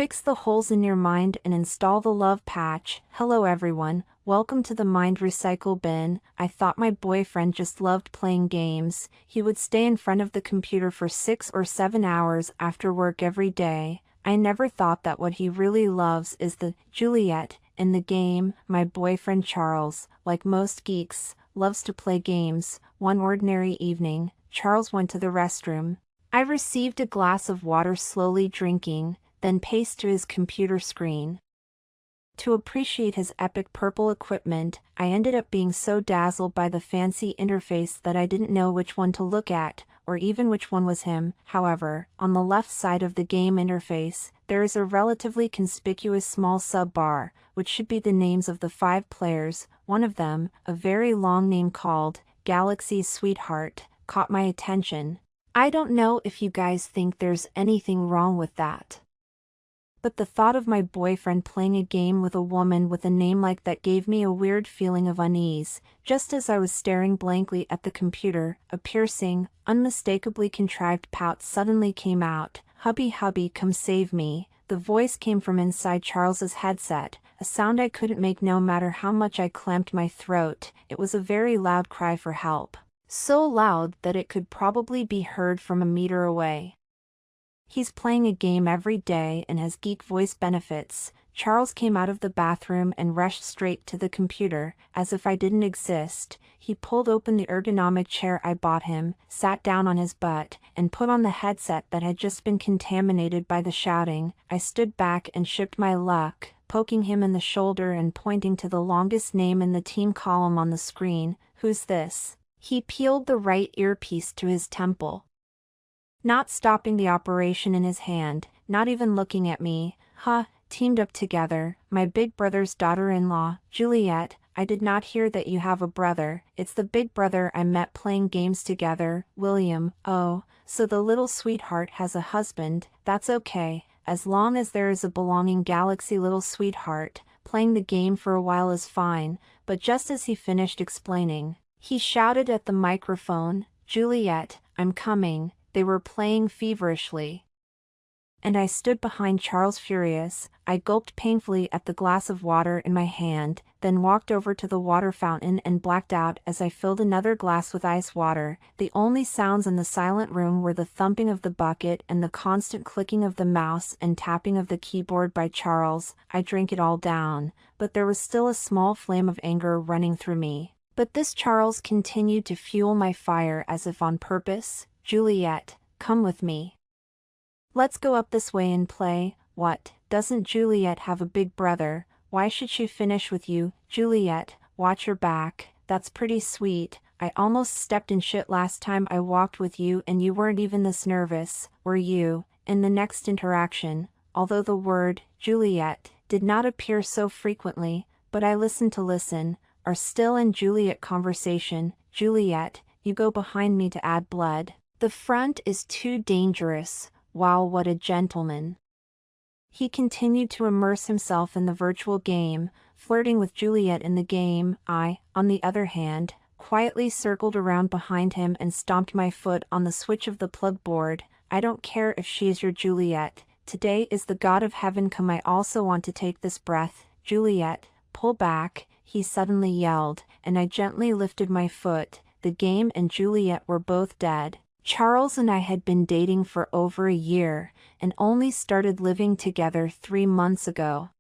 Fix the holes in your mind and install the love patch. Hello everyone, welcome to the mind recycle bin. I thought my boyfriend just loved playing games. He would stay in front of the computer for 6 or 7 hours after work every day. I never thought that what he really loves is the Juliet in the game. My boyfriend Charles, like most geeks, loves to play games. One ordinary evening, Charles went to the restroom. I received a glass of water, slowly drinking, then paced to his computer screen. To appreciate his epic purple equipment, I ended up being so dazzled by the fancy interface that I didn't know which one to look at, or even which one was him. However, on the left side of the game interface, there is a relatively conspicuous small sub-bar, which should be the names of the 5 players. One of them, a very long name called Galaxy's Sweetheart, caught my attention. I don't know if you guys think there's anything wrong with that, but the thought of my boyfriend playing a game with a woman with a name like that gave me a weird feeling of unease. Just as I was staring blankly at the computer, a piercing, unmistakably contrived pout suddenly came out. "Hubby, hubby, come save me." The voice came from inside Charles's headset, a sound I couldn't make no matter how much I clamped my throat. It was a very loud cry for help, so loud that it could probably be heard from a meter away. He's playing a game every day and has geek voice benefits. Charles came out of the bathroom and rushed straight to the computer, as if I didn't exist. He pulled open the ergonomic chair I bought him, sat down on his butt, and put on the headset that had just been contaminated by the shouting. I stood back and shipped my luck, poking him in the shoulder and pointing to the longest name in the team column on the screen. "Who's this?" He peeled the right earpiece to his temple, not stopping the operation in his hand, not even looking at me. Teamed up together, my big brother's daughter-in-law, Juliet. I did not hear that you have a brother. It's the big brother I met playing games together, William. Oh, so the little sweetheart has a husband. That's okay, as long as there is a belonging Galaxy little sweetheart. Playing the game for a while is fine. But just as he finished explaining, he shouted at the microphone, "Juliet, I'm coming." They were playing feverishly, and I stood behind Charles furious. I gulped painfully at the glass of water in my hand, then walked over to the water fountain and blacked out as I filled another glass with ice water. The only sounds in the silent room were the thumping of the bucket and the constant clicking of the mouse and tapping of the keyboard by Charles. I drank it all down, but there was still a small flame of anger running through me. But this Charles continued to fuel my fire as if on purpose. "Juliet, come with me. Let's go up this way and play." "What, doesn't Juliet have a big brother? Why should she finish with you?" "Juliet, watch your back. That's pretty sweet. I almost stepped in shit last time I walked with you and you weren't even this nervous, were you?" In the next interaction, although the word Juliet did not appear so frequently, but I listened to listen, our still and Juliet conversation. "Juliet, you go behind me to add blood. The front is too dangerous." Wow, what a gentleman. He continued to immerse himself in the virtual game, flirting with Juliet in the game. I, on the other hand, quietly circled around behind him and stomped my foot on the switch of the plug board. "I don't care if she is your Juliet. Today is the God of Heaven come. I also want to take this breath." "Juliet, pull back," he suddenly yelled, and I gently lifted my foot. The game and Juliet were both dead. Charles and I had been dating for over a year, and only started living together 3 months ago.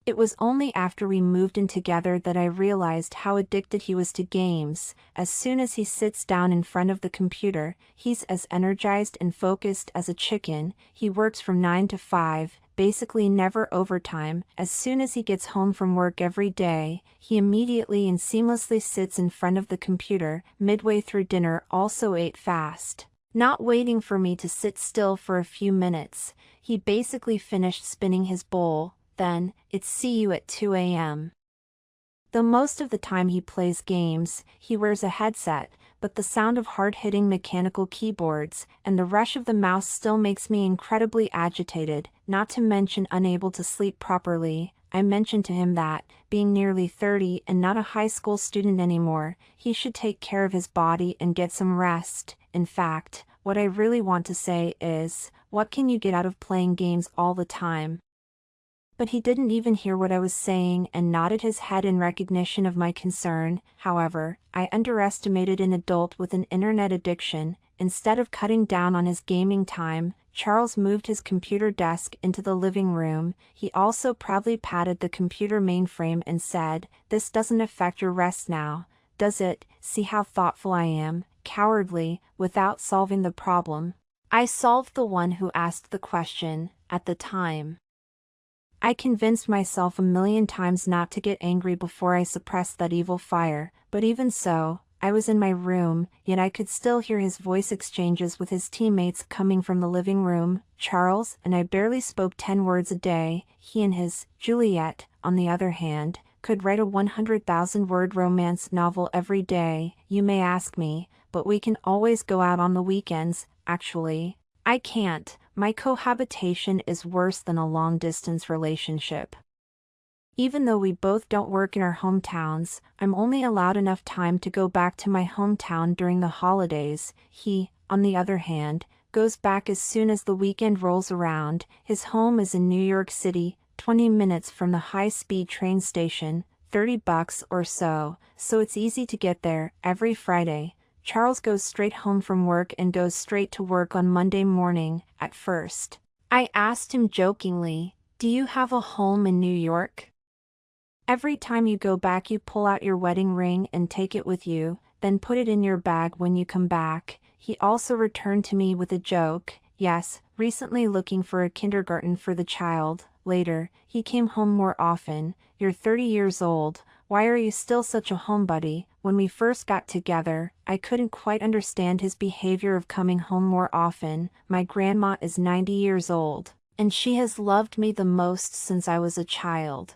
It was only after we moved in together that I realized how addicted he was to games. As soon as he sits down in front of the computer, he's as energized and focused as a chicken. He works from 9 to 5, basically never overtime. As soon as he gets home from work every day, he immediately and seamlessly sits in front of the computer. Midway through dinner also ate fast, not waiting for me to sit still for a few minutes. He basically finished spinning his bowl. Then, it's see you at 2 a.m. Though most of the time he plays games, he wears a headset, but the sound of hard-hitting mechanical keyboards and the rush of the mouse still makes me incredibly agitated, not to mention unable to sleep properly. I mentioned to him that, being nearly 30 and not a high school student anymore, he should take care of his body and get some rest. In fact, what I really want to say is, what can you get out of playing games all the time? But he didn't even hear what I was saying and nodded his head in recognition of my concern. However, I underestimated an adult with an internet addiction. Instead of cutting down on his gaming time, Charles moved his computer desk into the living room. He also proudly patted the computer mainframe and said, "This doesn't affect your rest now, does it? See how thoughtful I am, cowardly, without solving the problem." I solved the one who asked the question, at the time. I convinced myself a million times not to get angry before I suppressed that evil fire, but even so, I was in my room, yet I could still hear his voice exchanges with his teammates coming from the living room. Charles and I barely spoke 10 words a day. He and his Juliet, on the other hand, could write a 100,000-word romance novel every day. You may ask me, but we can always go out on the weekends. Actually, I can't. My cohabitation is worse than a long-distance relationship. Even though we both don't work in our hometowns, I'm only allowed enough time to go back to my hometown during the holidays. He, on the other hand, goes back as soon as the weekend rolls around. His home is in New York City, 20 minutes from the high-speed train station, $30 or so it's easy to get there. Every Friday, Charles goes straight home from work and goes straight to work on Monday morning. At first, I asked him jokingly, "Do you have a home in New York? Every time you go back you pull out your wedding ring and take it with you, then put it in your bag when you come back." He also returned to me with a joke, "Yes, recently looking for a kindergarten for the child." Later, he came home more often. "You're 30 years old. Why are you still such a homebody?" When we first got together, I couldn't quite understand his behavior of coming home more often. My grandma is 90 years old, and she has loved me the most since I was a child.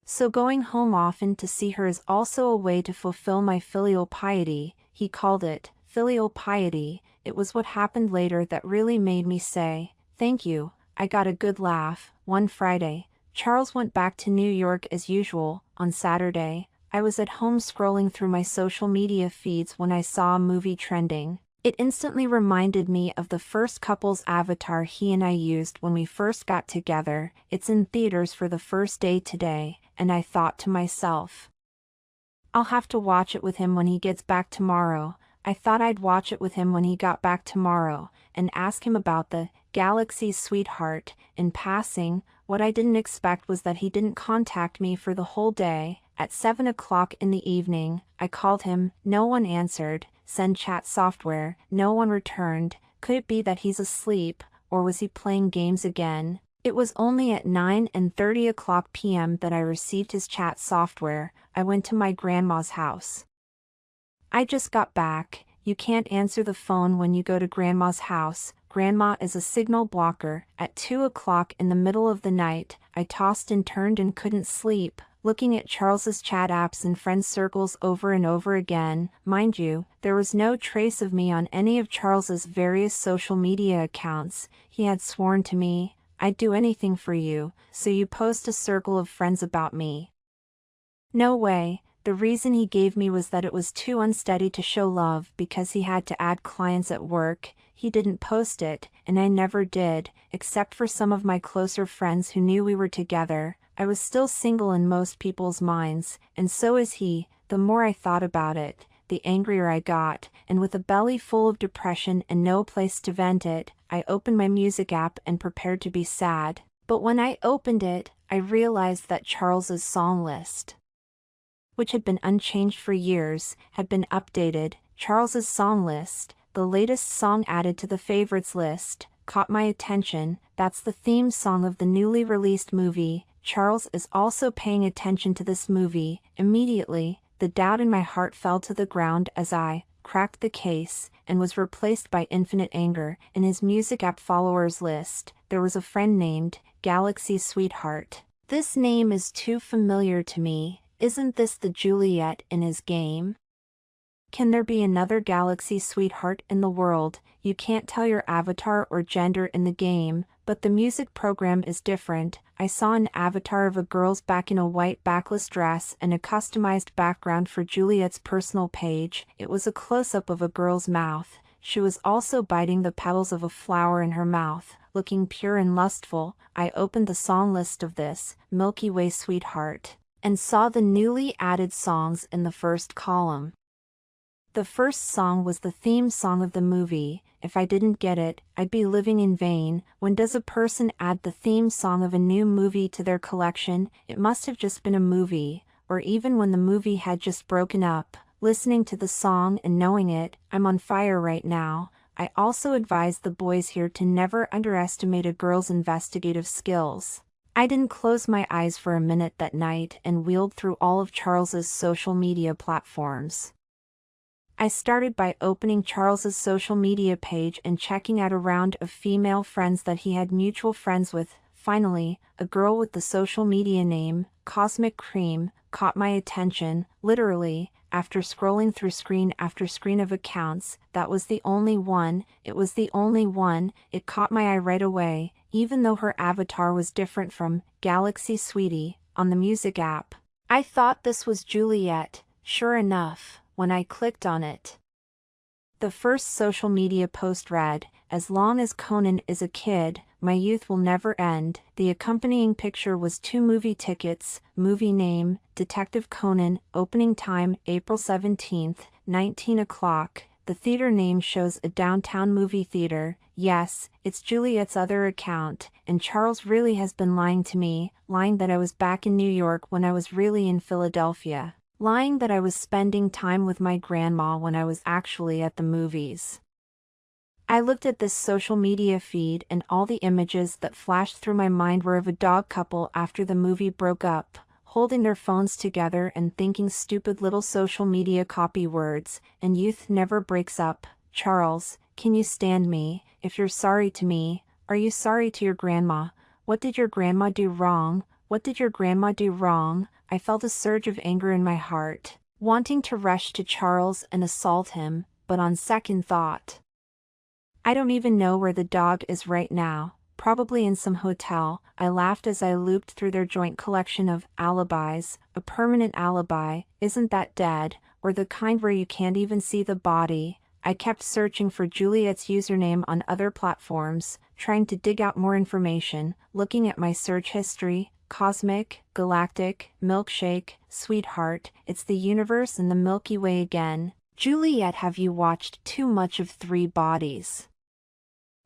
So going home often to see her is also a way to fulfill my filial piety. He called it filial piety. It was what happened later that really made me say, "Thank you." I got a good laugh. One Friday, Charles went back to New York as usual. On Saturday, I was at home scrolling through my social media feeds when I saw a movie trending. It instantly reminded me of the first couple's avatar he and I used when we first got together. It's in theaters for the first day today, and I thought to myself, I'll have to watch it with him when he gets back tomorrow. I thought I'd watch it with him when he got back tomorrow, and ask him about the Galaxy's sweetheart. In passing, what I didn't expect was that he didn't contact me for the whole day. At 7 o'clock in the evening, I called him. No one answered. Send chat software. No one returned. Could it be that he's asleep, or was he playing games again? It was only at 9:30 p.m. that I received his chat software. I went to my grandma's house. "I just got back." You can't answer the phone when you go to grandma's house. Grandma is a signal blocker. At 2 o'clock in the middle of the night, I tossed and turned and couldn't sleep, looking at Charles's chat apps and friend circles over and over again. Mind you, there was no trace of me on any of Charles's various social media accounts. He had sworn to me, "I'd do anything for you, so you post a circle of friends about me." No way. The reason he gave me was that it was too unsteady to show love because he had to add clients at work. He didn't post it, and I never did, except for some of my closer friends who knew we were together. I was still single in most people's minds, and so is he. The more I thought about it, the angrier I got, and with a belly full of depression and no place to vent it, I opened my music app and prepared to be sad. But when I opened it, I realized that Charles's song list, which had been unchanged for years, had been updated. Charles's song list, the latest song added to the favorites list, caught my attention. That's the theme song of the newly released movie. Charles is also paying attention to this movie. Immediately, the doubt in my heart fell to the ground as I cracked the case, and was replaced by infinite anger. In his music app followers list, there was a friend named Galaxy's Sweetheart. This name is too familiar to me. Isn't this the Juliet in his game? Can there be another Galaxy Sweetheart in the world? You can't tell your avatar or gender in the game, but the music program is different. I saw an avatar of a girl's back in a white backless dress and a customized background for Juliet's personal page. It was a close-up of a girl's mouth. She was also biting the petals of a flower in her mouth, looking pure and lustful. I opened the song list of this, Milky Way Sweetheart, and saw the newly added songs in the first column. The first song was the theme song of the movie. If I didn't get it, I'd be living in vain. When does a person add the theme song of a new movie to their collection? It must have just been a movie, or even when the movie had just broken up. Listening to the song and knowing it, I'm on fire right now. I also advise the boys here to never underestimate a girl's investigative skills. I didn't close my eyes for a minute that night and wheeled through all of Charles's social media platforms. I started by opening Charles's social media page and checking out a round of female friends that he had mutual friends with. Finally, a girl with the social media name, Cosmic Cream, caught my attention. Literally, after scrolling through screen after screen of accounts, that was the only one. It was the only one. It caught my eye right away, even though her avatar was different from Galaxy Sweetie on the music app. I thought this was Juliet. Sure enough, when I clicked on it, the first social media post read, "As long as Conan is a kid, my youth will never end." The accompanying picture was 2 movie tickets. Movie name, Detective Conan. Opening time, April 17th, 19 o'clock. The theater name shows a downtown movie theater. Yes, it's Juliet's other account, and Charles really has been lying to me, lying that I was back in New York when I was really in Philadelphia. Lying that I was spending time with my grandma when I was actually at the movies. I looked at this social media feed and all the images that flashed through my mind were of a dog couple after the movie broke up, holding their phones together and thinking stupid little social media copy words, and youth never breaks up. Charles, can you stand me? If you're sorry to me, are you sorry to your grandma? What did your grandma do wrong? What did your grandma do wrong? I felt a surge of anger in my heart, wanting to rush to Charles and assault him, but on second thought, I don't even know where the dog is right now, probably in some hotel. I laughed as I looped through their joint collection of alibis. A permanent alibi, isn't that dead, or the kind where you can't even see the body? I kept searching for Juliet's username on other platforms, trying to dig out more information, looking at my search history. Cosmic, Galactic, Milkshake, Sweetheart, it's the universe and the Milky Way again. Juliet, have you watched too much of 3 Bodies?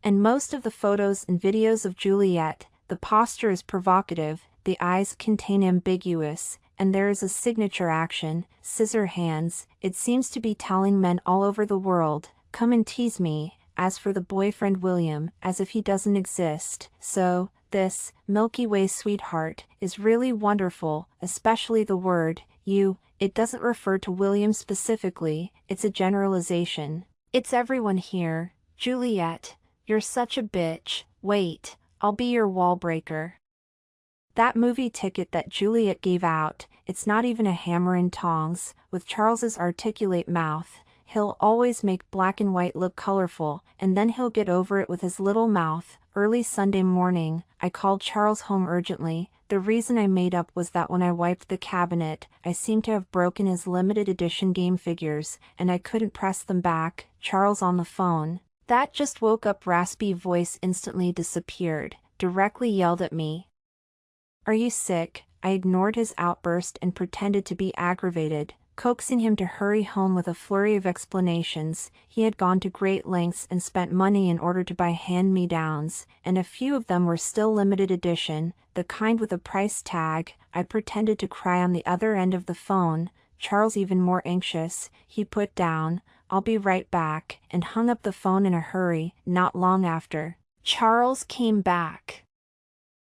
And most of the photos and videos of Juliet, the posture is provocative, the eyes contain ambiguous, and there is a signature action, scissor hands. It seems to be telling men all over the world, come and tease me. As for the boyfriend William, as if he doesn't exist. So, this, Milky Way Sweetheart, is really wonderful, especially the word, you. It doesn't refer to William specifically, it's a generalization. It's everyone here. Juliet, you're such a bitch. Wait, I'll be your wall breaker. That movie ticket that Juliet gave out, it's not even a hammer and tongs. With Charles's articulate mouth, he'll always make black and white look colorful, and then he'll get over it with his little mouth. Early Sunday morning, I called Charles home urgently. The reason I made up was that when I wiped the cabinet, I seemed to have broken his limited edition game figures, and I couldn't press them back. Charles on the phone. That just woke up raspy voice instantly disappeared, directly yelled at me. Are you sick? I ignored his outburst and pretended to be aggravated, coaxing him to hurry home with a flurry of explanations. He had gone to great lengths and spent money in order to buy hand-me-downs, and a few of them were still limited edition, the kind with a price tag. I pretended to cry on the other end of the phone. Charles even more anxious. He put down, "I'll be right back," and hung up the phone in a hurry. Not long after, Charles came back.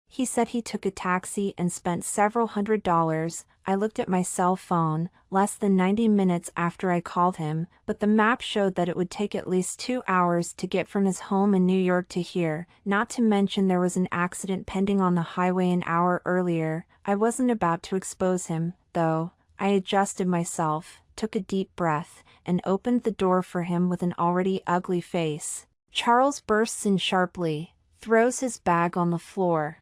He said he took a taxi and spent several $100s. I looked at my cell phone, less than 90 minutes after I called him, but the map showed that it would take at least 2 hours to get from his home in New York to here, not to mention there was an accident pending on the highway an hour earlier. I wasn't about to expose him, though. I adjusted myself, took a deep breath, and opened the door for him with an already ugly face. Charles bursts in sharply, throws his bag on the floor,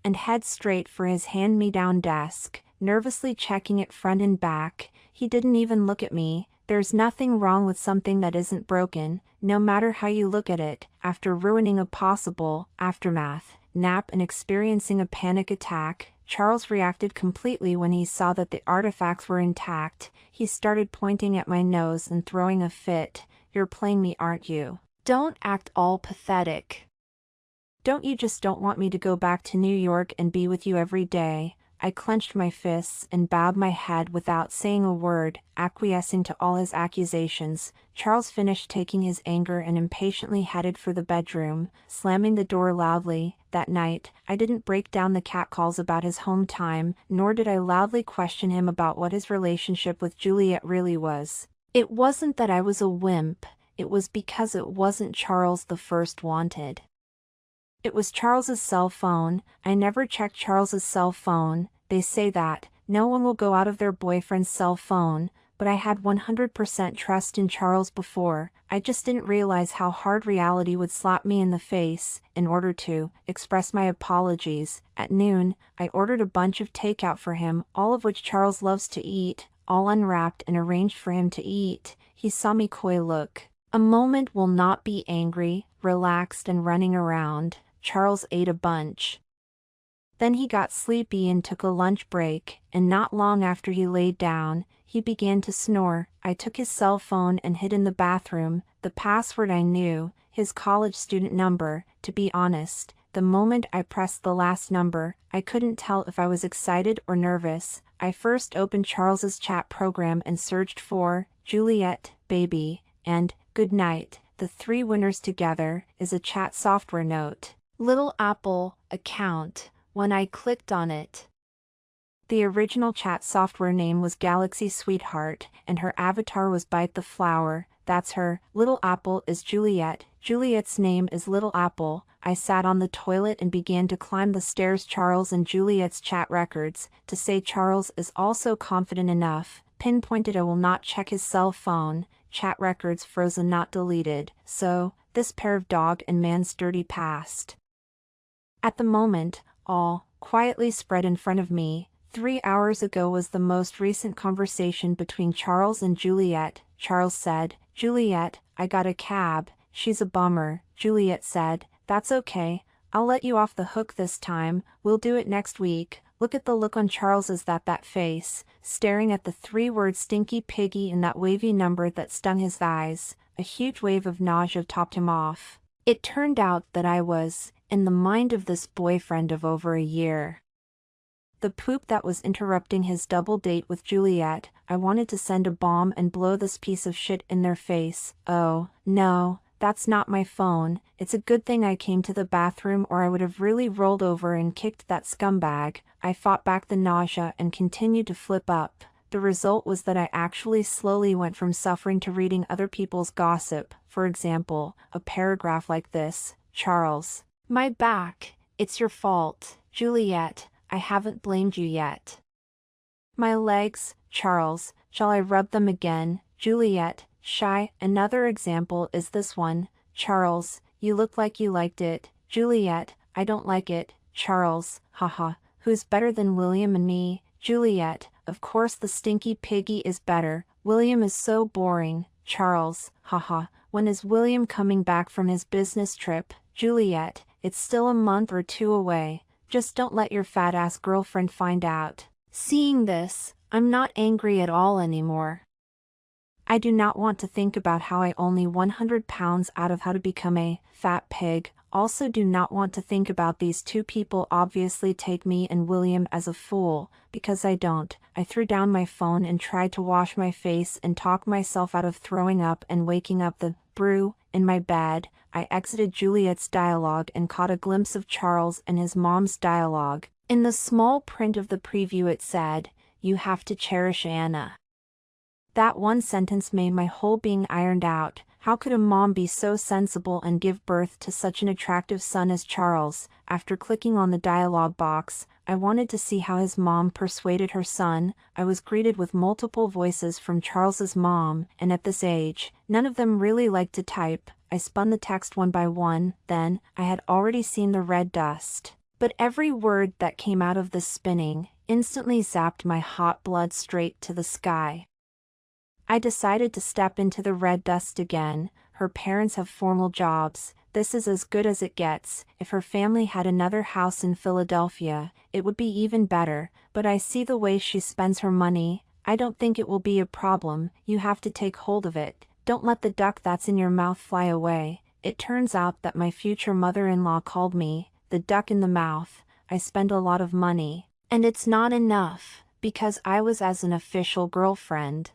and heads straight for his hand-me-down desk, nervously checking it front and back. He didn't even look at me, There's nothing wrong with something that isn't broken, no matter how you look at it. After ruining a possible aftermath nap and experiencing a panic attack, Charles reacted completely when he saw that the artifacts were intact. He started pointing at my nose and throwing a fit. "You're playing me, aren't you? Don't act all pathetic. Don't you just don't want me to go back to New York and be with you every day?" I clenched my fists and bowed my head without saying a word, acquiescing to all his accusations. Charles finished taking his anger and impatiently headed for the bedroom, slamming the door loudly. That night, I didn't break down the catcalls about his home time, nor did I loudly question him about what his relationship with Juliet really was. It wasn't that I was a wimp, it was because it wasn't Charles the first wanted. It was Charles's cell phone. I never checked Charles's cell phone. They say that no one will go out of their boyfriend's cell phone, but I had 100% trust in Charles before. I just didn't realize how hard reality would slap me in the face. In order to express my apologies, at noon, I ordered a bunch of takeout for him, all of which Charles loves to eat, all unwrapped and arranged for him to eat. He saw me coy look. A moment will not be angry, relaxed and running around. Charles ate a bunch. Then he got sleepy and took a lunch break, and not long after he laid down, he began to snore. I took his cell phone and hid in the bathroom. The password I knew, his college student number. To be honest, the moment I pressed the last number, I couldn't tell if I was excited or nervous. I first opened Charles's chat program and searched for Juliet, baby, and good night. The three winners together is a chat software note. Little Apple account. When I clicked on it, the original chat software name was Galaxy Sweetheart, and her avatar was Bite the Flower. That's her. Little Apple is Juliet. Juliet's name is Little Apple. I sat on the toilet and began to climb the stairs. Charles and Juliet's chat records. To say Charles is also confident enough, pinpointed I will not check his cell phone. Chat records frozen, not deleted. So, this pair of dog and man's dirty past. At the moment, all quietly spread in front of me. 3 hours ago was the most recent conversation between Charles and Juliet. Charles said, "Juliet, I got a cab. She's a bummer." Juliet said, "That's okay. I'll let you off the hook this time. We'll do it next week." Look at the look on Charles's that face, staring at the 3-word stinky piggy and that wavy number that stung his thighs. A huge wave of nausea topped him off. It turned out that I was in the mind of this boyfriend of over a year. The poop that was interrupting his double date with Juliet. I wanted to send a bomb and blow this piece of shit in their face. Oh, no, that's not my phone. It's a good thing I came to the bathroom or I would have really rolled over and kicked that scumbag. I fought back the nausea and continued to flip up. The result was that I actually slowly went from suffering to reading other people's gossip. For example, a paragraph like this: Charles, my back, it's your fault. Juliet, I haven't blamed you yet. My legs, Charles, shall I rub them again? Juliet, shy. Another example is this one: Charles, you look like you liked it. Juliet, I don't like it. Charles, haha, who's better than William and me? Juliet, of course the stinky piggy is better. William is so boring. Charles, haha, when is William coming back from his business trip? Juliet, it's still a month or 2 away. Just don't let your fat-ass girlfriend find out. Seeing this, I'm not angry at all anymore. I do not want to think about how I only 100 pounds out of how to become a fat pig. Also do not want to think about these two people obviously take me and William as a fool, because I don't. I threw down my phone and tried to wash my face and talk myself out of throwing up and waking up the brew in my bed. I exited Juliet's dialogue and caught a glimpse of Charles and his mom's dialogue. In the small print of the preview it said, "You have to cherish Anna." That one sentence made my whole being ironed out. How could a mom be so sensible and give birth to such an attractive son as Charles? After clicking on the dialogue box, I wanted to see how his mom persuaded her son. I was greeted with multiple voices from Charles's mom, and at this age, none of them really liked to type. I spun the text one by one, then, I had already seen the red dust. But every word that came out of this spinning instantly zapped my hot blood straight to the sky. I decided to step into the red dust again. Her parents have formal jobs. This is as good as it gets. If her family had another house in Philadelphia, it would be even better, but I see the way she spends her money. I don't think it will be a problem. You have to take hold of it. Don't let the duck that's in your mouth fly away. It turns out that my future mother-in-law called me the duck in the mouth. I spend a lot of money, and it's not enough, because I was as an official girlfriend.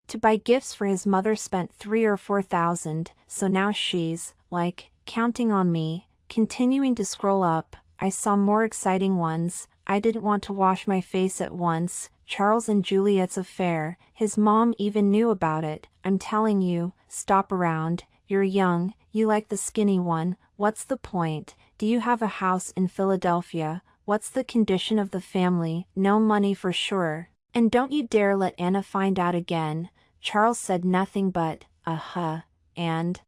To buy gifts for his mother spent 3 or 4,000, so now she's, like, counting on me. Continuing to scroll up, I saw more exciting ones. I didn't want to wash my face at once. Charles and Juliet's affair. His mom even knew about it. I'm telling you, stop around. You're young, you like the skinny one. What's the point? Do you have a house in Philadelphia? What's the condition of the family? No money for sure. And don't you dare let Anna find out again. Charles said nothing but, and...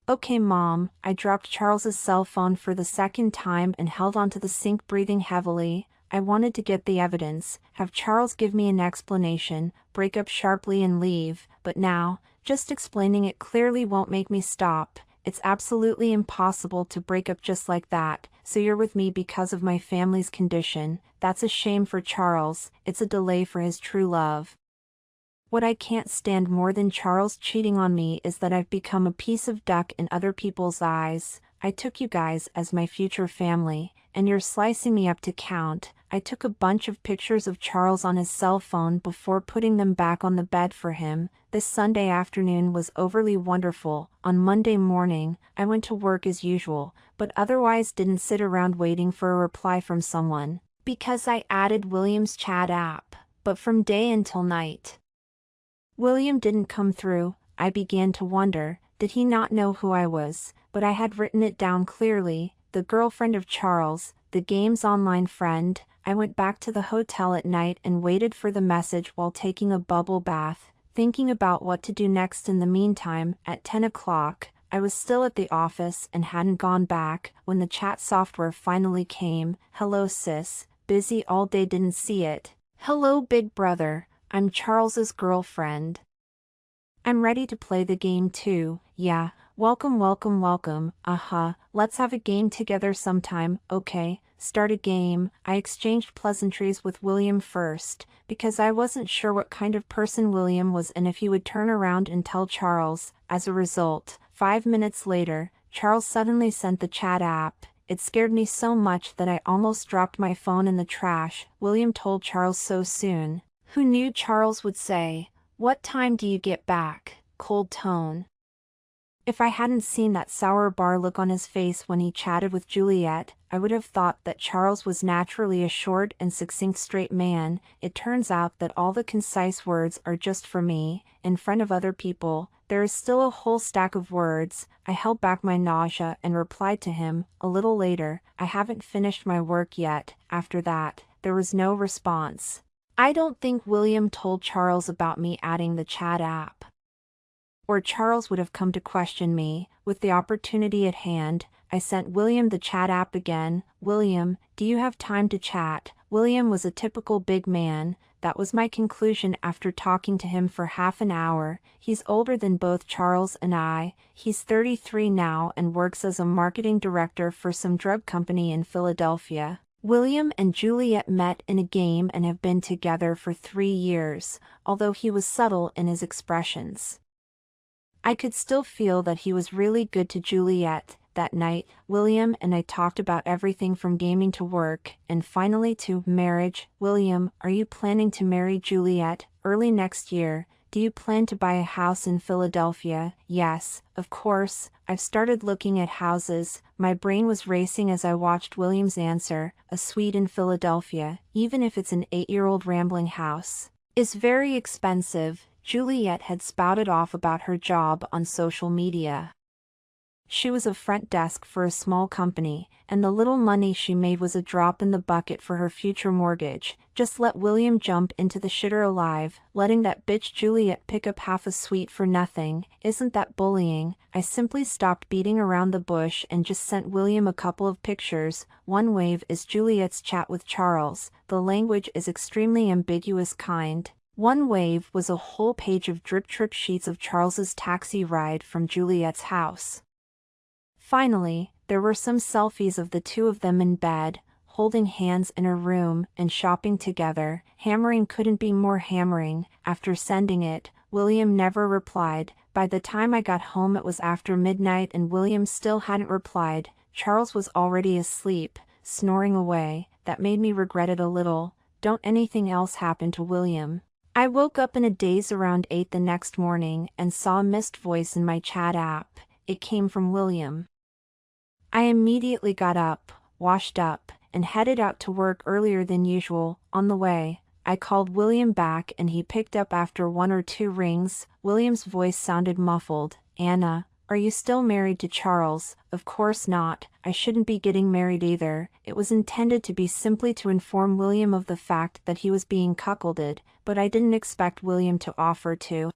Okay Mom, I dropped Charles's cell phone for the second time and held onto the sink, breathing heavily. I wanted to get the evidence, have Charles give me an explanation, break up sharply and leave, but now, just explaining it clearly won't make me stop. It's absolutely impossible to break up just like that. So you're with me because of my family's condition. That's a shame for Charles. It's a delay for his true love. What I can't stand more than Charles cheating on me is that I've become a piece of duck in other people's eyes. I took you guys as my future family, and you're slicing me up to count. I took a bunch of pictures of Charles on his cell phone before putting them back on the bed for him. This Sunday afternoon was overly wonderful. On Monday morning, I went to work as usual, but otherwise didn't sit around waiting for a reply from someone, because I added William's chat app, but from day until night. William didn't come through. I began to wonder, did he not know who I was? But I had written it down clearly, the girlfriend of Charles, the game's online friend. I went back to the hotel at night and waited for the message while taking a bubble bath, thinking about what to do next. In the meantime, at 10 o'clock, I was still at the office and hadn't gone back when the chat software finally came. Hello sis, busy all day, didn't see it. Hello big brother, I'm Charles's girlfriend. I'm ready to play the game too. Yeah, welcome. Let's have a game together sometime. Okay, start a game. I exchanged pleasantries with William first, because I wasn't sure what kind of person William was and if he would turn around and tell Charles. As a result, 5 minutes later, Charles suddenly sent the chat app. It scared me so much that I almost dropped my phone in the trash. William told Charles so soon. Who knew Charles would say, "What time do you get back?" Cold tone. If I hadn't seen that sour bar look on his face when he chatted with Juliet, I would have thought that Charles was naturally a short and succinct straight man. It turns out that all the concise words are just for me. In front of other people, there is still a whole stack of words. I held back my nausea and replied to him, a little later, I haven't finished my work yet. After that, there was no response. I don't think William told Charles about me adding the chat app, or Charles would have come to question me. With the opportunity at hand, I sent William the chat app again. William, do you have time to chat? William was a typical big man. That was my conclusion after talking to him for half an hour. He's older than both Charles and I. He's 33 now and works as a marketing director for some drug company in Philadelphia. William and Juliet met in a game and have been together for 3 years, although he was subtle in his expressions. I could still feel that he was really good to Juliet. That night, William and I talked about everything from gaming to work, and finally to marriage. William, are you planning to marry Juliet early next year? Do you plan to buy a house in Philadelphia? Yes, of course. I've started looking at houses. My brain was racing as I watched William's answer. A suite in Philadelphia, even if it's an 8-year-old rambling house, is very expensive. Juliet had spouted off about her job on social media. She was a front desk for a small company, and the little money she made was a drop in the bucket for her future mortgage. Just let William jump into the shitter alive, letting that bitch Juliet pick up half a suite for nothing. Isn't that bullying? I simply stopped beating around the bush and just sent William a couple of pictures. One wave is Juliet's chat with Charles. The language is extremely ambiguous kind. One wave was a whole page of drip-trip sheets of Charles's taxi ride from Juliet's house. Finally, there were some selfies of the two of them in bed, holding hands in a room and shopping together. Hammering couldn't be more hammering. After sending it, William never replied. By the time I got home it was after midnight and William still hadn't replied. Charles was already asleep, snoring away. That made me regret it a little. Don't anything else happen to William. I woke up in a daze around 8 the next morning and saw a missed voice in my chat app. It came from William. I immediately got up, washed up, and headed out to work earlier than usual. On the way, I called William back and he picked up after 1 or 2 rings. William's voice sounded muffled. "Anna, are you still married to Charles?" "Of course not. I shouldn't be getting married either." It was intended to be simply to inform William of the fact that he was being cuckolded, but I didn't expect William to offer to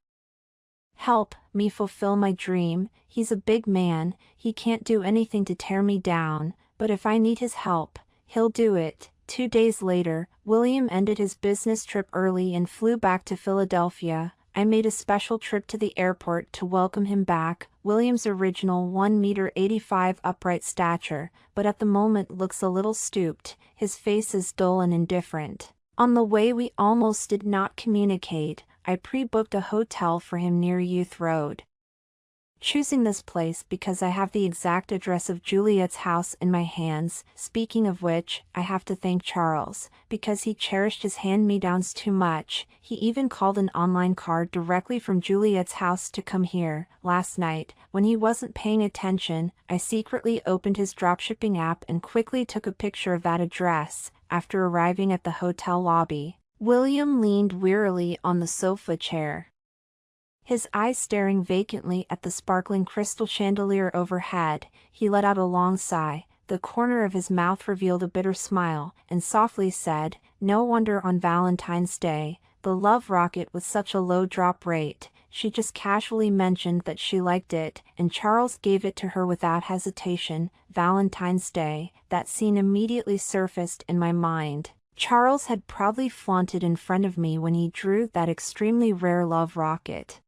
help me fulfill my dream. He's a big man, he can't do anything to tear me down, but if I need his help, he'll do it. 2 days later, William ended his business trip early and flew back to Philadelphia. I made a special trip to the airport to welcome him back. William's original 1 meter 85 upright stature, but at the moment looks a little stooped. His face is dull and indifferent. On the way we almost did not communicate. I pre-booked a hotel for him near Youth Road, choosing this place because I have the exact address of Juliet's house in my hands. Speaking of which, I have to thank Charles, because he cherished his hand-me-downs too much. He even called an online car directly from Juliet's house to come here. Last night, when he wasn't paying attention, I secretly opened his dropshipping app and quickly took a picture of that address. After arriving at the hotel lobby, William leaned wearily on the sofa chair, his eyes staring vacantly at the sparkling crystal chandelier overhead. He let out a long sigh. The corner of his mouth revealed a bitter smile, and softly said, "No wonder on Valentine's Day, the love rocket with such a low drop rate. She just casually mentioned that she liked it, and Charles gave it to her without hesitation." Valentine's Day, that scene immediately surfaced in my mind. Charles had proudly flaunted in front of me when he drew that extremely rare love rocket.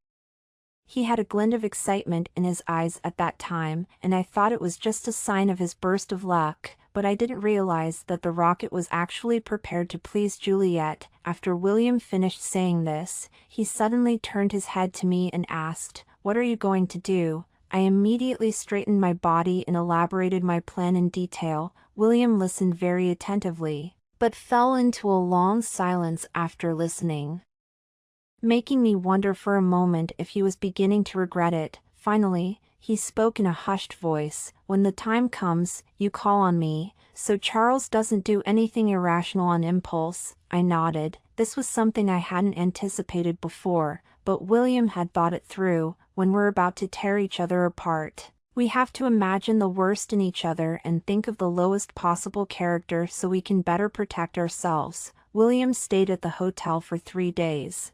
He had a glint of excitement in his eyes at that time, and I thought it was just a sign of his burst of luck, but I didn't realize that the rocket was actually prepared to please Juliet. After William finished saying this, he suddenly turned his head to me and asked, "What are you going to do?" I immediately straightened my body and elaborated my plan in detail. William listened very attentively, but fell into a long silence after listening, making me wonder for a moment if he was beginning to regret it. Finally, he spoke in a hushed voice, "When the time comes, you call on me." "So Charles doesn't do anything irrational on impulse?" I nodded. This was something I hadn't anticipated before, but William had thought it through. When we're about to tear each other apart, we have to imagine the worst in each other and think of the lowest possible character so we can better protect ourselves. William stayed at the hotel for 3 days,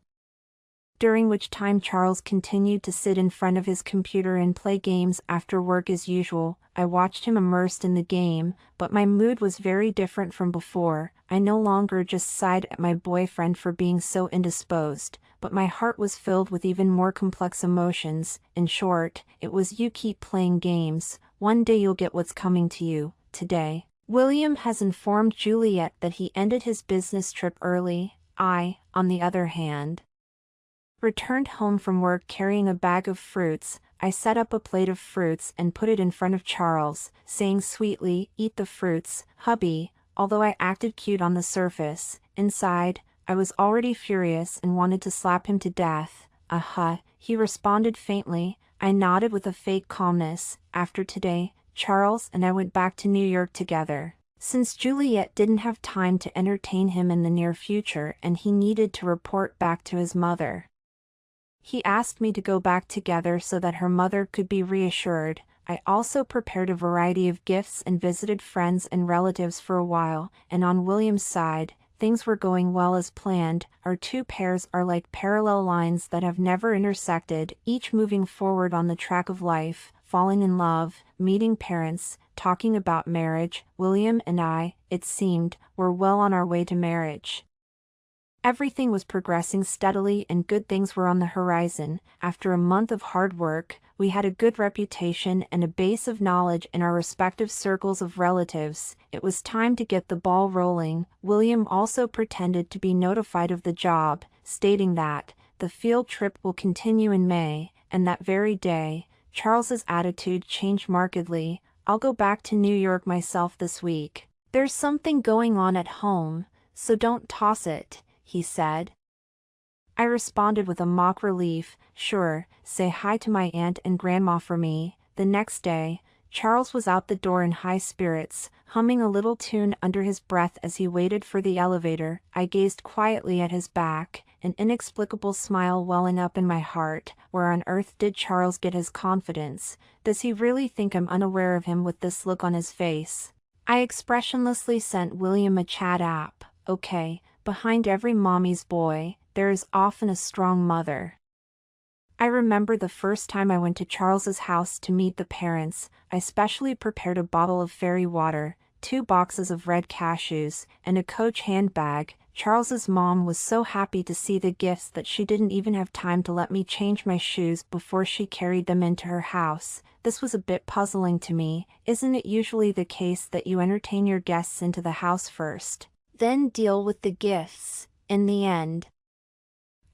during which time Charles continued to sit in front of his computer and play games after work as usual. I watched him immersed in the game, but my mood was very different from before. I no longer just sighed at my boyfriend for being so indisposed, but my heart was filled with even more complex emotions. In short, it was "You keep playing games, one day you'll get what's coming to you." Today, William has informed Juliet that he ended his business trip early. I, on the other hand, returned home from work carrying a bag of fruits. I set up a plate of fruits and put it in front of Charles, saying sweetly, "Eat the fruits, hubby." Although I acted cute on the surface, inside, I was already furious and wanted to slap him to death. He responded faintly. I nodded with a fake calmness. After today, Charles and I went back to New York together, since Juliet didn't have time to entertain him in the near future and he needed to report back to his mother. He asked me to go back together so that her mother could be reassured. I also prepared a variety of gifts and visited friends and relatives for a while, and on William's side, things were going well as planned. Our two pairs are like parallel lines that have never intersected, each moving forward on the track of life, falling in love, meeting parents, talking about marriage. William and I, it seemed, were well on our way to marriage. Everything was progressing steadily and good things were on the horizon. After a month of hard work, we had a good reputation and a base of knowledge in our respective circles of relatives. It was time to get the ball rolling. William also pretended to be notified of the job, stating that the field trip will continue in May, and that very day, Charles's attitude changed markedly. "I'll go back to New York myself this week. There's something going on at home, so don't toss it," he said. I responded with a mock relief, "Sure, say hi to my aunt and grandma for me." The next day, Charles was out the door in high spirits, humming a little tune under his breath as he waited for the elevator. I gazed quietly at his back, an inexplicable smile welling up in my heart. Where on earth did Charles get his confidence? Does he really think I'm unaware of him with this look on his face? I expressionlessly sent William a chat app. Okay, behind every mommy's boy, there is often a strong mother. I remember the first time I went to Charles's house to meet the parents. I specially prepared a bottle of fairy water, 2 boxes of red cashews, and a Coach handbag. Charles's mom was so happy to see the gifts that she didn't even have time to let me change my shoes before she carried them into her house. This was a bit puzzling to me. Isn't it usually the case that you entertain your guests into the house first, then deal with the gifts? In the end,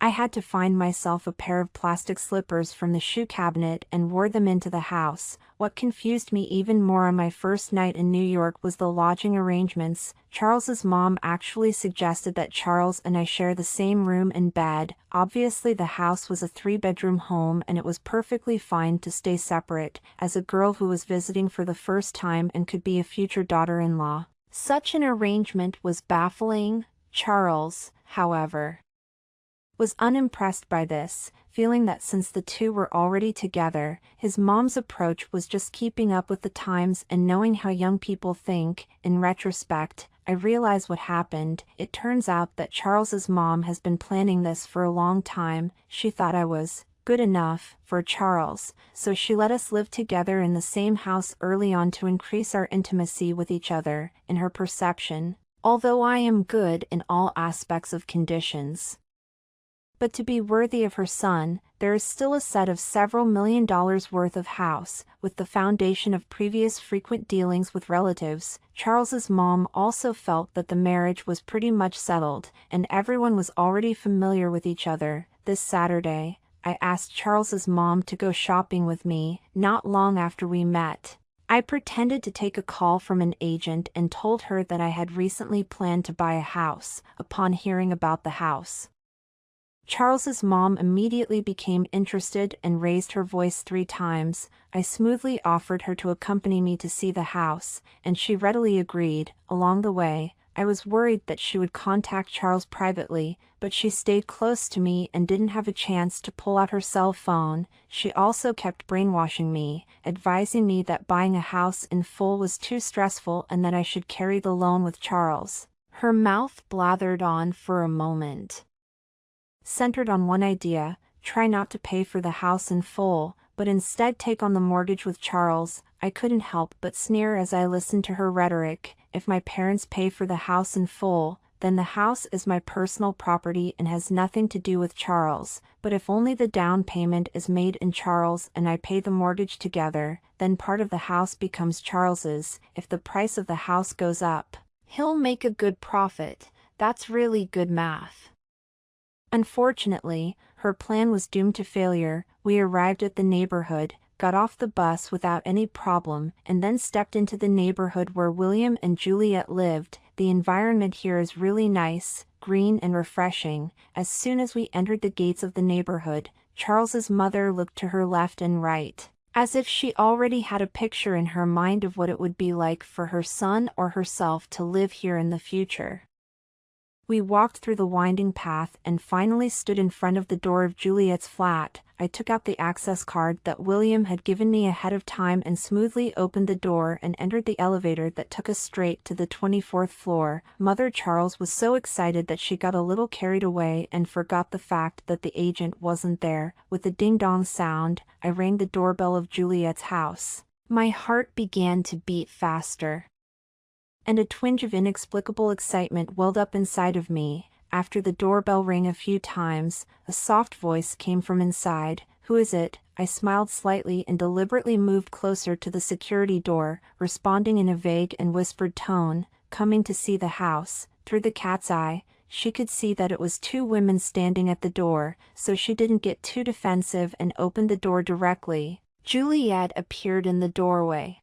I had to find myself a pair of plastic slippers from the shoe cabinet and wore them into the house. What confused me even more on my first night in New York was the lodging arrangements. Charles's mom actually suggested that Charles and I share the same room and bed. Obviously the house was a 3-bedroom home and it was perfectly fine to stay separate, as a girl who was visiting for the first time and could be a future daughter-in-law. Such an arrangement was baffling. Charles, however, was unimpressed by this, feeling that since the two were already together, his mom's approach was just keeping up with the times and knowing how young people think. In retrospect, I realize what happened. It turns out that Charles's mom has been planning this for a long time. She thought I was good enough for Charles, so she let us live together in the same house early on to increase our intimacy with each other. In her perception, although I am good in all aspects of conditions, but to be worthy of her son, there is still a set of several $1 million worth of house, with the foundation of previous frequent dealings with relatives. Charles's mom also felt that the marriage was pretty much settled, and everyone was already familiar with each other. This Saturday, I asked Charles's mom to go shopping with me, not long after we met. I pretended to take a call from an agent and told her that I had recently planned to buy a house. Upon hearing about the house, Charles's mom immediately became interested and raised her voice 3 times. I smoothly offered her to accompany me to see the house, and she readily agreed. Along the way, I was worried that she would contact Charles privately, but she stayed close to me and didn't have a chance to pull out her cell phone. She also kept brainwashing me, advising me that buying a house in full was too stressful and that I should carry the loan with Charles. Her mouth blathered on for a moment, centered on one idea: try not to pay for the house in full, but instead take on the mortgage with Charles. I couldn't help but sneer as I listened to her rhetoric. If my parents pay for the house in full, then the house is my personal property and has nothing to do with Charles. But if only the down payment is made in Charles and I pay the mortgage together, then part of the house becomes Charles's. If the price of the house goes up, he'll make a good profit. That's really good math. Unfortunately, her plan was doomed to failure. We arrived at the neighborhood, got off the bus without any problem, and then stepped into the neighborhood where William and Juliet lived. The environment here is really nice, green and refreshing. As soon as we entered the gates of the neighborhood, Charles's mother looked to her left and right, as if she already had a picture in her mind of what it would be like for her son or herself to live here in the future. We walked through the winding path and finally stood in front of the door of Juliet's flat. I took out the access card that William had given me ahead of time and smoothly opened the door and entered the elevator that took us straight to the 24th floor. Mother Charles was so excited that she got a little carried away and forgot the fact that the agent wasn't there. With a ding-dong sound, I rang the doorbell of Juliet's house. My heart began to beat faster, and a twinge of inexplicable excitement welled up inside of me. After the doorbell rang a few times, a soft voice came from inside. "Who is it?" I smiled slightly and deliberately moved closer to the security door, responding in a vague and whispered tone, "Coming to see the house." Through the cat's eye, she could see that it was two women standing at the door, so she didn't get too defensive and opened the door directly. Juliet appeared in the doorway,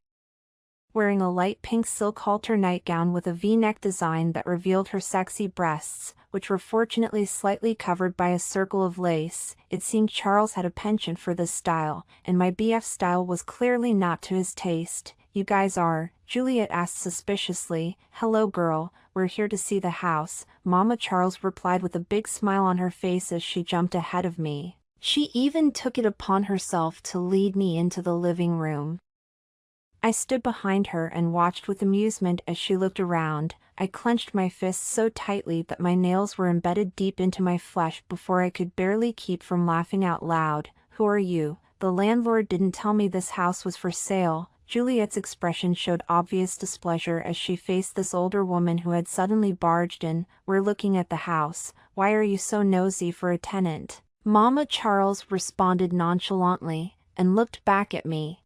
wearing a light pink silk halter nightgown with a V-neck design that revealed her sexy breasts, which were fortunately slightly covered by a circle of lace. It seemed Charles had a penchant for this style, and my BF's style was clearly not to his taste. "You guys are?" Juliet asked suspiciously. "Hello girl, we're here to see the house," Mama Charles replied with a big smile on her face as she jumped ahead of me. She even took it upon herself to lead me into the living room. I stood behind her and watched with amusement as she looked around. I clenched my fists so tightly that my nails were embedded deep into my flesh before I could barely keep from laughing out loud. "Who are you? The landlord didn't tell me this house was for sale." Juliet's expression showed obvious displeasure as she faced this older woman who had suddenly barged in. "We're looking at the house. Why are you so nosy for a tenant?" Mama Charles responded nonchalantly, and looked back at me,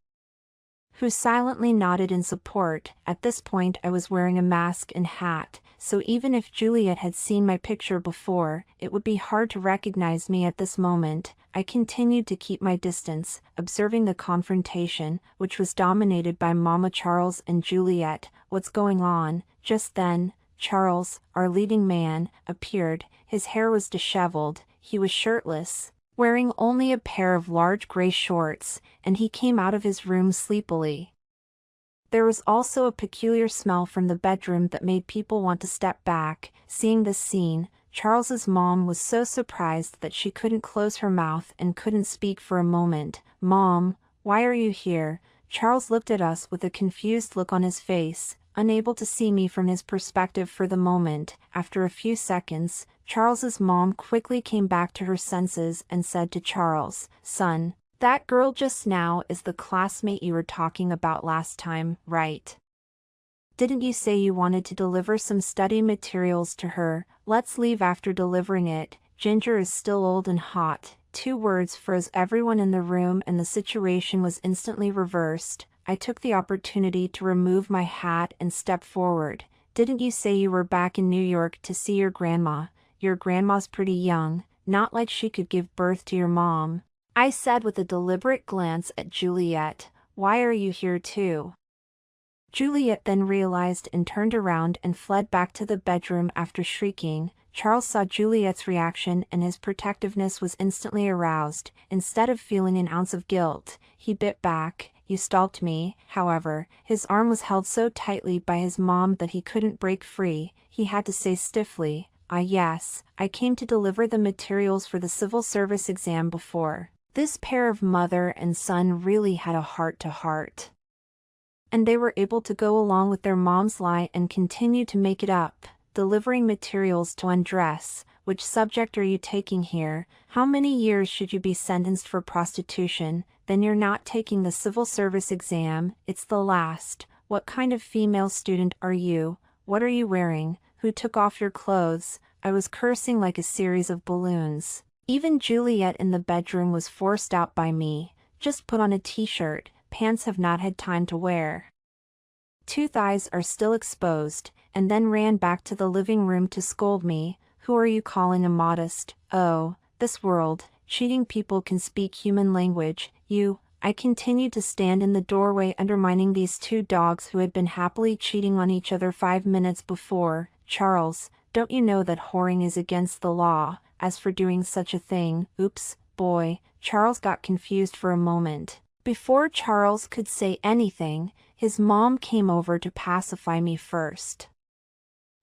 who silently nodded in support. At this point I was wearing a mask and hat, so even if Juliet had seen my picture before, it would be hard to recognize me at this moment. I continued to keep my distance, observing the confrontation, which was dominated by Mama Charles and Juliet. "What's going on?" Just then, Charles, our leading man, appeared. His hair was disheveled, he was shirtless, wearing only a pair of large gray shorts, and he came out of his room sleepily. There was also a peculiar smell from the bedroom that made people want to step back. Seeing this scene, Charles's mom was so surprised that she couldn't close her mouth and couldn't speak for a moment. "Mom, why are you here?" Charles looked at us with a confused look on his face, unable to see me from his perspective for the moment. After a few seconds, Charles's mom quickly came back to her senses and said to Charles, "Son, that girl just now is the classmate you were talking about last time, right? Didn't you say you wanted to deliver some study materials to her? Let's leave after delivering it. Ginger is still old and hot." 2 words froze everyone in the room and the situation was instantly reversed. I took the opportunity to remove my hat and step forward. "Didn't you say you were back in New York to see your grandma? Your grandma's pretty young, not like she could give birth to your mom," I said with a deliberate glance at Juliet. "Why are you here too?" Juliet then realized and turned around and fled back to the bedroom after shrieking. Charles saw Juliet's reaction and his protectiveness was instantly aroused. Instead of feeling an ounce of guilt, he bit back. "You stalked me." However, his arm was held so tightly by his mom that he couldn't break free. He had to say stiffly, Yes, I came to deliver the materials for the civil service exam before." This pair of mother and son really had a heart-to-heart, and they were able to go along with their mom's lie and continue to make it up. "Delivering materials to undress. Which subject are you taking here? How many years should you be sentenced for prostitution? Then you're not taking the civil service exam, it's the last. What kind of female student are you? What are you wearing? Who took off your clothes?" I was cursing like a series of balloons. Even Juliet in the bedroom was forced out by me. "Just put on a t-shirt, pants have not had time to wear. 2 thighs are still exposed," and then ran back to the living room to scold me. "Who are you calling immodest? Oh, this world, cheating people can speak human language. I continued to stand in the doorway undermining these 2 dogs who had been happily cheating on each other 5 minutes before. "Charles, don't you know that whoring is against the law? As for doing such a thing, oops, boy." Charles got confused for a moment. Before Charles could say anything, his mom came over to pacify me first.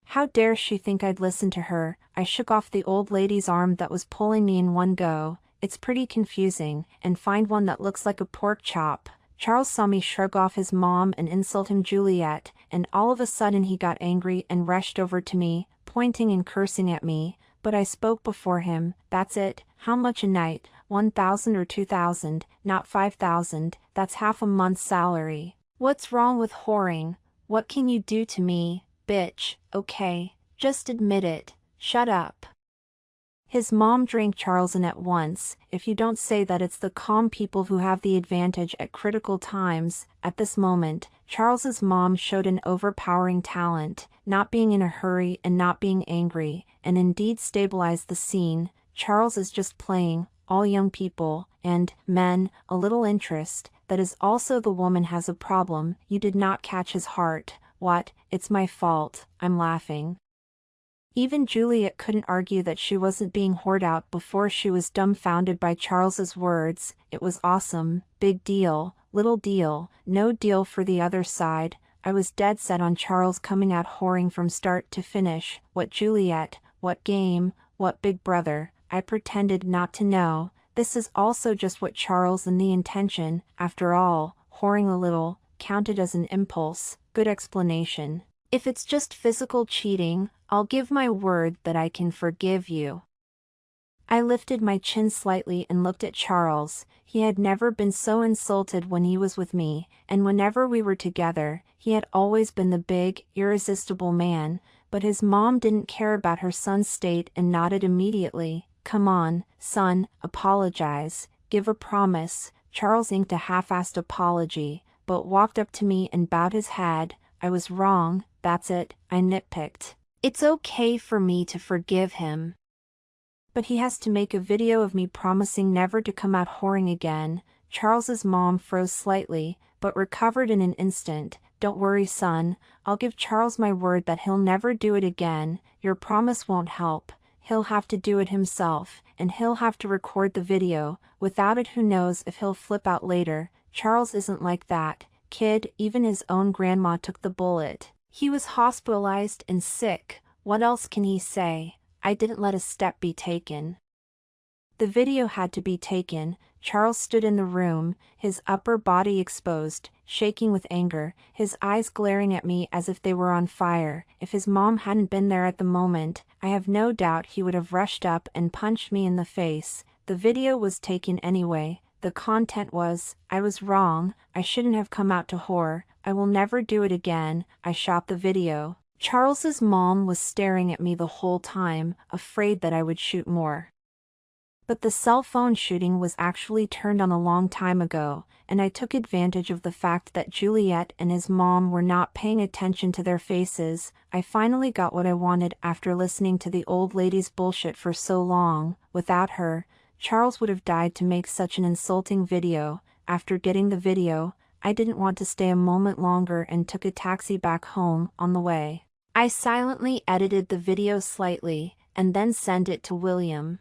How dare she think I'd listen to her? I shook off the old lady's arm that was pulling me in one go. "It's pretty confusing, and find one that looks like a pork chop." Charles saw me shrug off his mom and insult him Juliet, and all of a sudden he got angry and rushed over to me, pointing and cursing at me. But I spoke before him. "That's it. How much a night? 1,000 or 2,000, not 5,000, that's half a month's salary. What's wrong with whoring? What can you do to me, bitch? Okay, just admit it. Shut up. His mom drank Charles in at once. If you don't say that, it's the calm people who have the advantage at critical times. At this moment, Charles's mom showed an overpowering talent, not being in a hurry and not being angry, and indeed stabilized the scene. Charles is just playing, all young people, and men, a little interest. That is also the woman has a problem. You did not catch his heart. What? It's my fault. I'm laughing. Even Juliet couldn't argue that she wasn't being whored out before she was dumbfounded by Charles's words. It was awesome, big deal, little deal, no deal for the other side. I was dead set on Charles coming out whoring from start to finish. What Juliet, what game, what big brother? I pretended not to know. This is also just what Charles and the intention, after all, whoring a little, counted as an impulse. Good explanation. If it's just physical cheating, I'll give my word that I can forgive you. I lifted my chin slightly and looked at Charles. He had never been so insulted when he was with me, and whenever we were together, he had always been the big, irresistible man, but his mom didn't care about her son's state and nodded immediately. Come on, son, apologize, give a promise. Charles inked a half-assed apology, but walked up to me and bowed his head. I was wrong, that's it, I nitpicked. It's okay for me to forgive him. But he has to make a video of me promising never to come out whoring again. Charles's mom froze slightly, but recovered in an instant. Don't worry, son, I'll give Charles my word that he'll never do it again. Your promise won't help. He'll have to do it himself, and he'll have to record the video. Without it, who knows if he'll flip out later. Charles isn't like that, kid. Even his own grandma took the bullet. He was hospitalized and sick. What else can he say? I didn't let a step be taken. The video had to be taken. Charles stood in the room, his upper body exposed, shaking with anger, his eyes glaring at me as if they were on fire. If his mom hadn't been there at the moment, I have no doubt he would have rushed up and punched me in the face. The video was taken anyway. The content was, I was wrong, I shouldn't have come out to whore, I will never do it again. I shot the video. Charles's mom was staring at me the whole time, afraid that I would shoot more. But the cell phone shooting was actually turned on a long time ago, and I took advantage of the fact that Juliet and his mom were not paying attention to their faces. I finally got what I wanted after listening to the old lady's bullshit for so long. Without her, Charles would have died to make such an insulting video. After getting the video, I didn't want to stay a moment longer and took a taxi back home. On the way, I silently edited the video slightly, and then sent it to William.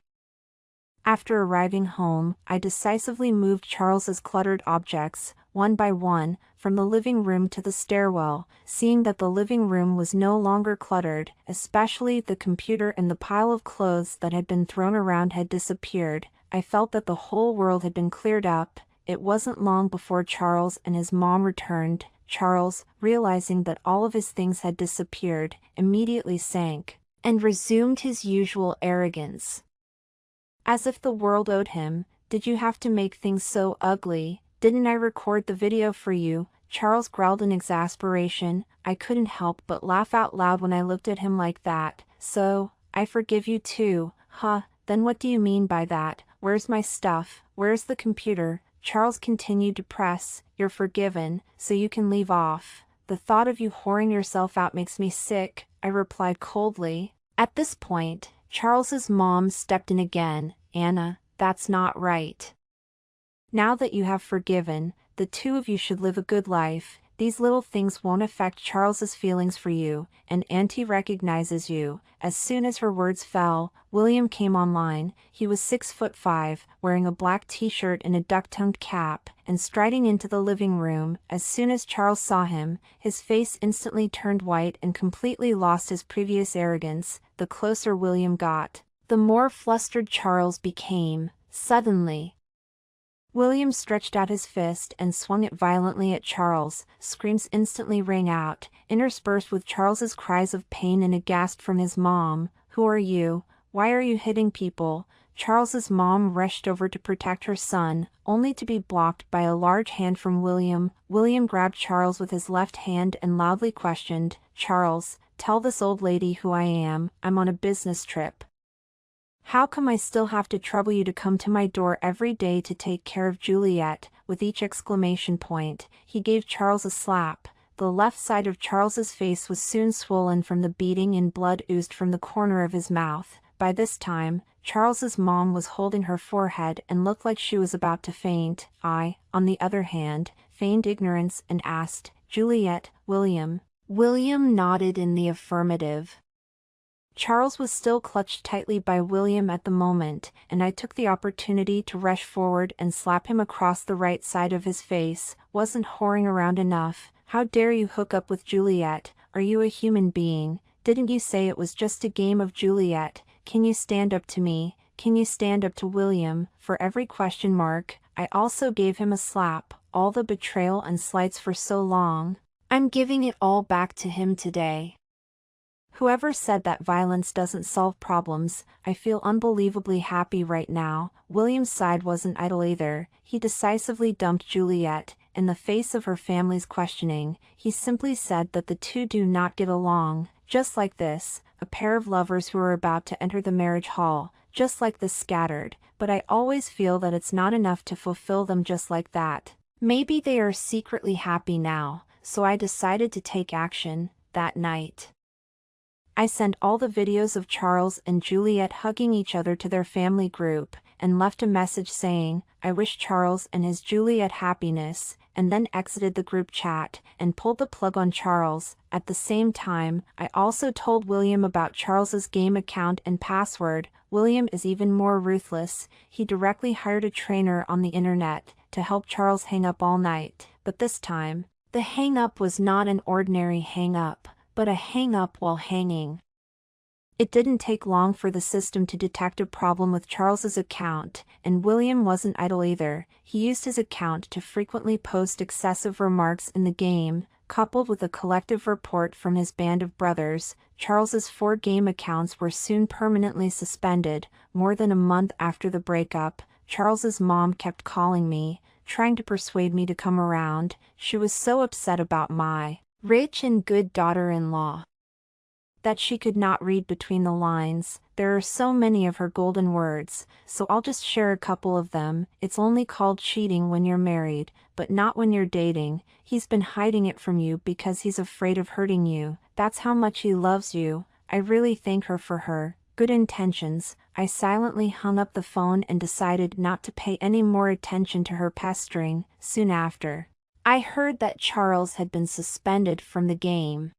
After arriving home, I decisively moved Charles's cluttered objects, one by one, from the living room to the stairwell. Seeing that the living room was no longer cluttered, especially the computer and the pile of clothes that had been thrown around had disappeared, I felt that the whole world had been cleared up. It wasn't long before Charles and his mom returned. Charles, realizing that all of his things had disappeared, immediately sank, and resumed his usual arrogance. As if the world owed him. Did you have to make things so ugly? Didn't I record the video for you? Charles growled in exasperation. I couldn't help but laugh out loud when I looked at him like that. So, I forgive you too, huh? Then what do you mean by that? Where's my stuff? Where's the computer? Charles continued to press. You're forgiven, so you can leave off. The thought of you whoring yourself out makes me sick, I replied coldly. At this point, Charles's mom stepped in again. Anna, that's not right. Now that you have forgiven, the two of you should live a good life. These little things won't affect Charles's feelings for you, and Auntie recognizes you. As soon as her words fell, William came online. He was 6'5", wearing a black t-shirt and a duck-tongued cap, and striding into the living room. As soon as Charles saw him, his face instantly turned white and completely lost his previous arrogance. The closer William got, the more flustered Charles became. Suddenly, William stretched out his fist and swung it violently at Charles. Screams instantly rang out, interspersed with Charles's cries of pain and a gasp from his mom. Who are you? Why are you hitting people? Charles's mom rushed over to protect her son, only to be blocked by a large hand from William. William grabbed Charles with his left hand and loudly questioned, Charles, tell this old lady who I am. I'm on a business trip. How come I still have to trouble you to come to my door every day to take care of Juliet?" With each exclamation point, he gave Charles a slap. The left side of Charles's face was soon swollen from the beating and blood oozed from the corner of his mouth. By this time, Charles's mom was holding her forehead and looked like she was about to faint. I, on the other hand, feigned ignorance and asked, "Juliet, William?" William nodded in the affirmative. Charles was still clutched tightly by William at the moment, and I took the opportunity to rush forward and slap him across the right side of his face. "Wasn't whoring around enough? How dare you hook up with Juliet? Are you a human being? Didn't you say it was just a game of Juliet? Can you stand up to me? Can you stand up to William?" For every question mark, I also gave him a slap. All the betrayal and slights for so long. I'm giving it all back to him today. Whoever said that violence doesn't solve problems, I feel unbelievably happy right now. William's side wasn't idle either. He decisively dumped Juliet. In the face of her family's questioning, he simply said that the two do not get along. Just like this, a pair of lovers who are about to enter the marriage hall, just like this scattered, but I always feel that it's not enough to fulfill them just like that. Maybe they are secretly happy now, so I decided to take action. That night, I sent all the videos of Charles and Juliet hugging each other to their family group, and left a message saying, "I wish Charles and his Juliet happiness," and then exited the group chat, and pulled the plug on Charles. At the same time, I also told William about Charles's game account and password. William is even more ruthless. He directly hired a trainer on the internet to help Charles hang up all night. But this time, the hang-up was not an ordinary hang-up, but a hang-up while hanging. It didn't take long for the system to detect a problem with Charles's account, and William wasn't idle either. He used his account to frequently post excessive remarks in the game, coupled with a collective report from his band of brothers. Charles's 4 game accounts were soon permanently suspended. More than a month after the breakup, Charles's mom kept calling me, trying to persuade me to come around. She was so upset about my rich and good daughter-in-law that she could not read between the lines. There are so many of her golden words, so I'll just share a couple of them. "It's only called cheating when you're married, but not when you're dating. He's been hiding it from you because he's afraid of hurting you. That's how much he loves you." I really thank her for her good intentions. I silently hung up the phone and decided not to pay any more attention to her pestering. Soon after, I heard that Charles had been suspended from the game,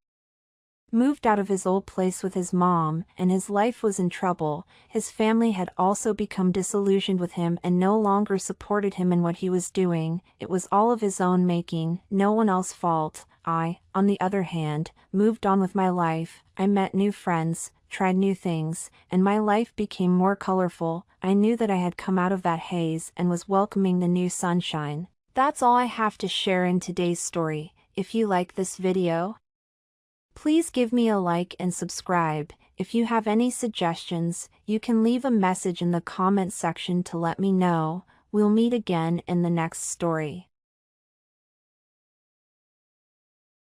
moved out of his old place with his mom, and his life was in trouble. His family had also become disillusioned with him and no longer supported him in what he was doing. It was all of his own making, no one else's fault. I, on the other hand, moved on with my life. I met new friends, tried new things, and my life became more colorful. I knew that I had come out of that haze and was welcoming the new sunshine. That's all I have to share in today's story. If you like this video, please give me a like and subscribe. If you have any suggestions, you can leave a message in the comment section to let me know. We'll meet again in the next story.